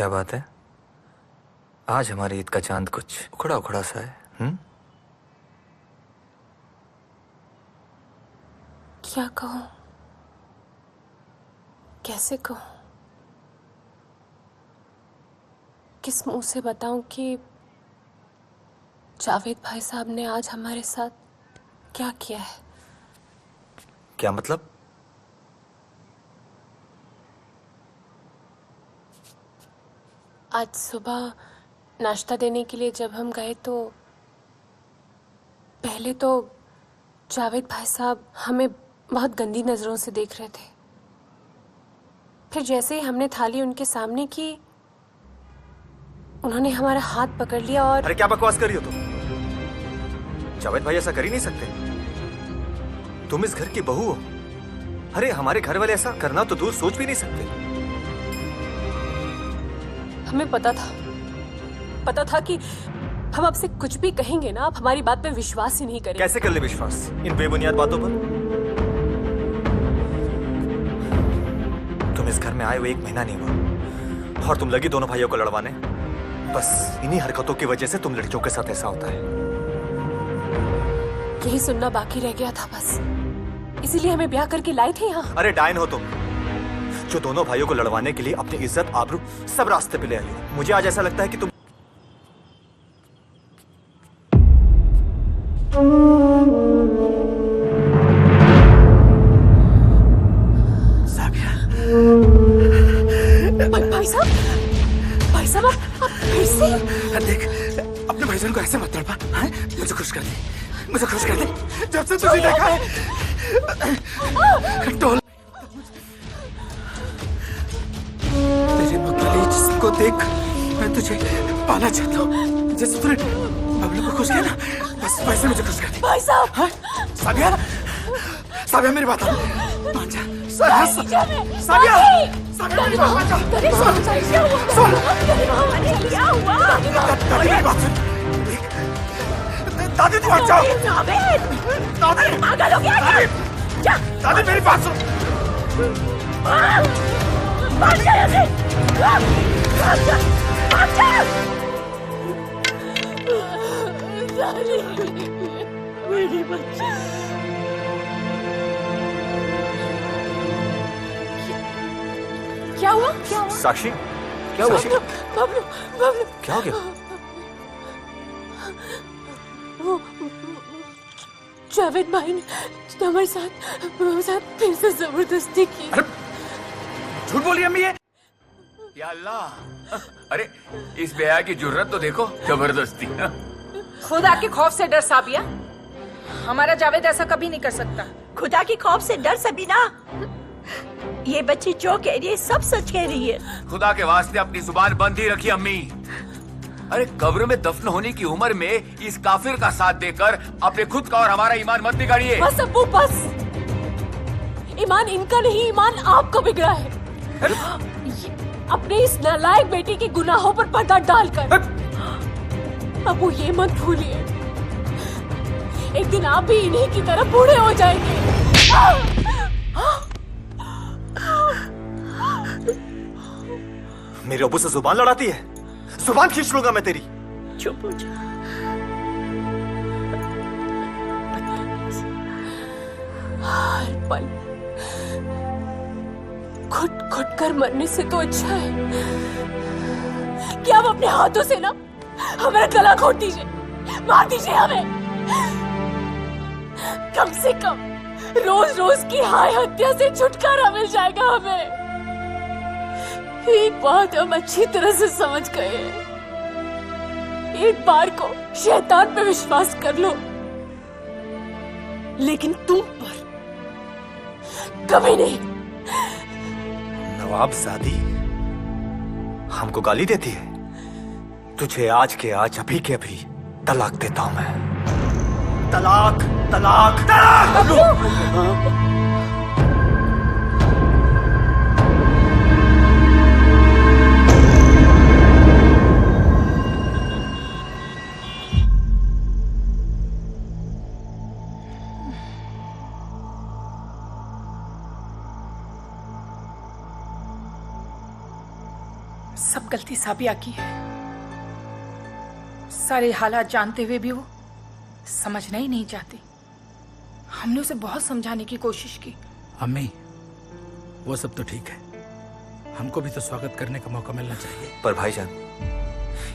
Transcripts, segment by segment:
क्या बात है? आज हमारी ईद का चांद कुछ उखड़ा उखड़ा सा है। क्या कहूं, कैसे कहूं, किस मुंह से बताऊं कि जावेद भाई साहब ने आज हमारे साथ क्या किया है। क्या मतलब? आज सुबह नाश्ता देने के लिए जब हम गए तो पहले तो जावेद भाई साहब हमें बहुत गंदी नजरों से देख रहे थे। फिर जैसे ही हमने थाली उनके सामने की, उन्होंने हमारा हाथ पकड़ लिया और अरे क्या बकवास कर रही हो तुम? जावेद भाई ऐसा कर ही नहीं सकते। तुम इस घर की बहू हो। अरे हमारे घर वाले ऐसा करना तो दूर सोच भी नहीं सकते। हमें पता था कि हम आपसे कुछ भी कहेंगे ना, आप हमारी बात पे विश्वास ही नहीं करेंगे। कैसे कर ले विश्वास इन बेबुनियाद बातों पर? तुम इस घर में आए हुए 1 महीना नहीं हुआ और तुम लगी दोनों भाइयों को लड़वाने। बस इन्हीं हरकतों की वजह से तुम लड़कियों के साथ ऐसा होता है। यही सुनना बाकी रह गया था बस, इसीलिए हमें ब्याह करके लाए थे यहाँ। अरे डायन हो तुम, जो दोनों भाइयों को लड़वाने के लिए अपनी इज्जत आबरू सब रास्ते पे ले आई हो। मुझे आज ऐसा लगता है कि तुम भाई साहब आप फिर से? देख, अपने भाईजान को ऐसे मत तड़पा। मुझे खुश कर दे, मुझे खुश कर दे। जब से तुझे देखा है टोल तेरे बकली जिस्म को देख मैं तुझे पाना चाहता हूँ। जैसे तूने बबलू को खुश किया ना, बस वैसे मुझे खुश कर दे। भाई साहब। हाँ? साबिया, साबिया मेरी बात मान जा। साबिया, साबिया मेरी बात मान जा। सुन, क्या हुआ? दादी मेरी बात सुन। दादी तुम हट जाओ। दादी पागल हो गया क्या? दादी मेरी बात सुन। भाग जा यहाँ से। भाग जा। दादी, मेरी बच्ची। क्या हुआ? क्या हुआ? साक्षी, क्या हुआ? बबलू, बबलू, क्या हो गया? वो जावेद भाई ने हमारे साथ फिर से जबरदस्ती की। झूठ बोली अम्मी ये? या अल्लाह, अरे इस बेया की जुर्रत तो देखो, जबरदस्ती। खुदा के खौफ से डर साबिया, हमारा जावेद ऐसा कभी नहीं कर सकता। खुदा की खौफ से डर सबीना, ये बच्ची जो कह रही है सब सच कह रही है। खुदा के वास्ते अपनी जुबान बंद ही रखी अम्मी। अरे कब्र में दफन होने की उम्र में इस काफिर का साथ देकर अपने खुद का और हमारा ईमान मत बिगाड़िए। बस अब्बू बस, ईमान इनका नहीं, ईमान आपका बिगड़ा है अपने इस नालायक बेटी के गुनाहों पर पर्दा डालकर। अब्बू ये मत भूलिए, एक दिन आप भी इन्हीं की तरह बूढ़े हो जाएंगे। मेरे अब्बू से जुबान लड़ाती है? जुबान खींच लूंगा मैं तेरी। चुप हो जा। हर पल घुट कर मरने से तो अच्छा है कि आप अपने हाथों से ना हमारा गला घोट दीजिए, मार दीजिए हमें। कम से कम रोज रोज की हाय हत्या से छुटकारा मिल जाएगा हमें। एक बात हम अच्छी तरह से समझ गए हैं, एक बार को शैतान पे विश्वास कर लो, लेकिन तुम पर कभी नहीं। नवाबजादी हमको गाली देती है? तुझे आज के आज अभी के अभी तलाक देता हूं मैं। तलाक, तलाक, तलाक! सब गलती साबिया की है। सारे हालात जानते हुए भी वो समझना ही नहीं चाहती। हमने उसे बहुत समझाने की कोशिश की। अम्मी, वो सब तो ठीक है, हमको भी तो स्वागत करने का मौका मिलना चाहिए। पर भाईजान,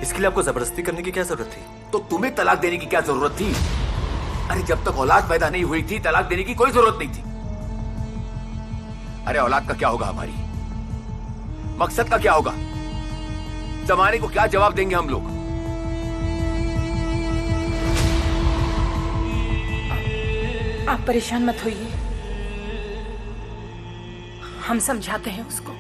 इसके लिए आपको जबरदस्ती करने की क्या जरूरत थी? तो तुम्हें तलाक देने की क्या जरूरत थी? अरे जब तक औलाद पैदा नहीं हुई थी तलाक देने की कोई जरूरत नहीं थी। अरे औलाद का क्या होगा, हमारी मकसद का क्या होगा, जमाने को क्या जवाब देंगे हम लोग? आप परेशान मत होइए, हम समझाते हैं उसको।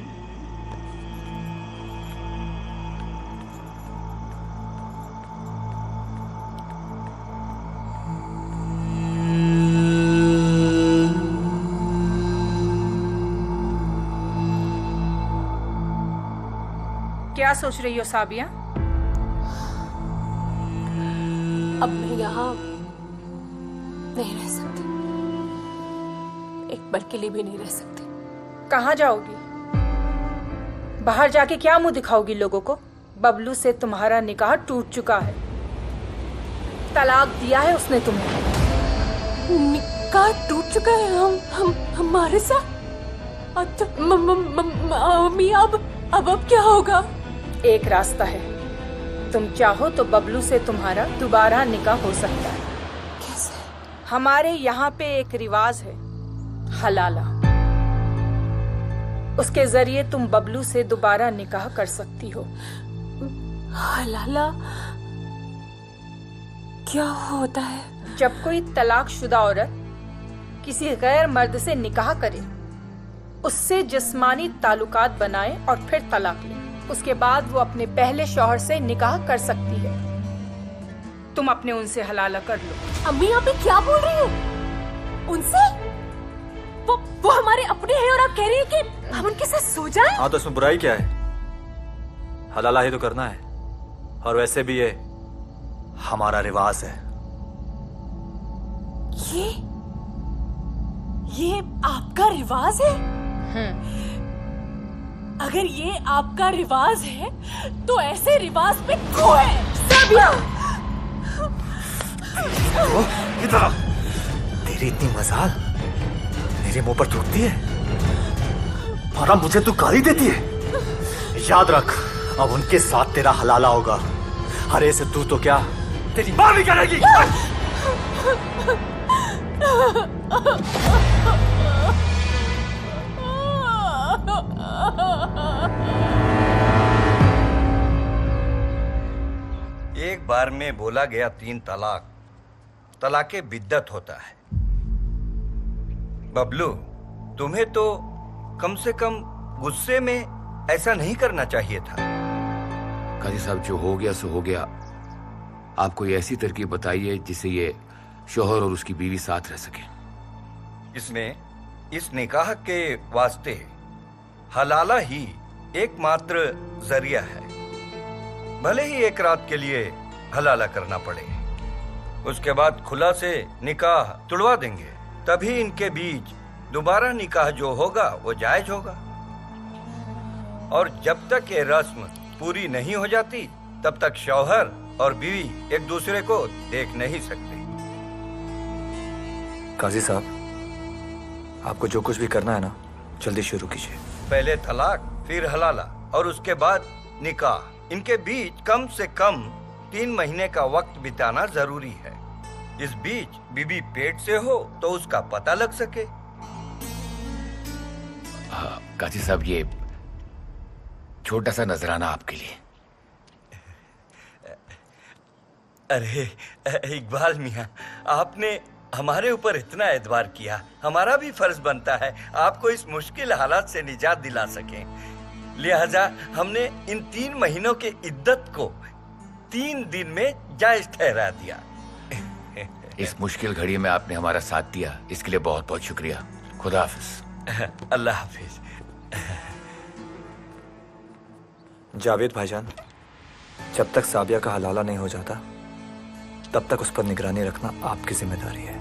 क्या सोच रही हो साबिया? अब मैं यहाँ नहीं रह सकती, एक पल के लिए भी नहीं रह सकती। कहाँ जाओगी? बाहर जाके क्या मुंह दिखाओगी लोगों को? बबलू से तुम्हारा निकाह टूट चुका है, तलाक दिया है उसने तुम्हें। निकाह टूट चुका है? हम हमारे साथ? मम्मी अब क्या होगा? एक रास्ता है, तुम चाहो तो बबलू से तुम्हारा दोबारा निकाह हो सकता है। कैसे? हमारे यहाँ पे एक रिवाज है, हलाला। उसके जरिए तुम बबलू से दोबारा निकाह कर सकती हो। हलाला क्या होता है? जब कोई तलाकशुदा औरत किसी गैर मर्द से निकाह करे, उससे जिस्मानी ताल्लुकात बनाए और फिर तलाक ले, उसके बाद वो अपने पहले शौहर से निकाह कर सकती है। तुम अपने उनसे हलाला कर लो। अम्मी आप ये क्या बोल रही हो? उनसे? वो हमारे अपने हैं और आप कह रही हैं कि हम उनके साथ सो जाएं? हाँ, तो इसमें बुराई क्या है? हलाला ही तो करना है, और वैसे भी ये हमारा रिवाज है। ये आपका रिवाज है? अगर ये आपका रिवाज है तो ऐसे रिवाज पे क्यों है? साबिया! इधर आ। तेरी इतनी मजाल मेरे मुंह पर थूकती है और अब मुझे तू गाली देती है? याद रख, अब उनके साथ तेरा हलाला होगा। अरे से तू तो क्या, तेरी मां भी करेगी। एक बार में बोला गया 3 तलाक, तलाके बिद्दत होता है। बबलू, तुम्हें तो कम से कम गुस्से में ऐसा नहीं करना चाहिए था। काजी साहब, जो हो गया सो हो गया। आप कोई ऐसी तरकीब बताइए जिससे ये शोहर और उसकी बीवी साथ रह सके। इसमें इस निकाह के वास्ते हलाला ही एकमात्र जरिया है। भले ही एक रात के लिए हलाला करना पड़े, उसके बाद खुला से निकाह तुड़वा देंगे, तभी इनके बीच दोबारा निकाह जो होगा वो जायज होगा। और जब तक ये रस्म पूरी नहीं हो जाती तब तक शौहर और बीवी एक दूसरे को देख नहीं सकते। काजी साहब, आपको जो कुछ भी करना है ना, जल्दी शुरू कीजिए। पहले तलाक, फिर हलाला और उसके बाद निकाह। इनके बीच कम से कम 3 महीने का वक्त बिताना जरूरी है। इस बीच बीबी पेट से हो तो उसका पता लग सके। काजी साहब, ये छोटा सा नजराना आपके लिए। अरे इकबाल मियाँ, आपने हमारे ऊपर इतना एतबार किया, हमारा भी फर्ज बनता है आपको इस मुश्किल हालात से निजात दिला सकें। लिहाजा हमने इन 3 महीनों के इद्दत को 3 दिन में जायज ठहरा दिया। इस मुश्किल घड़ी में आपने हमारा साथ दिया, इसके लिए बहुत बहुत शुक्रिया। खुदा हाफिज। अल्लाह हाफिज। जावेद भाईजान, जब तक साबिया का हलाला नहीं हो जाता तब तक उस पर निगरानी रखना आपकी जिम्मेदारी है।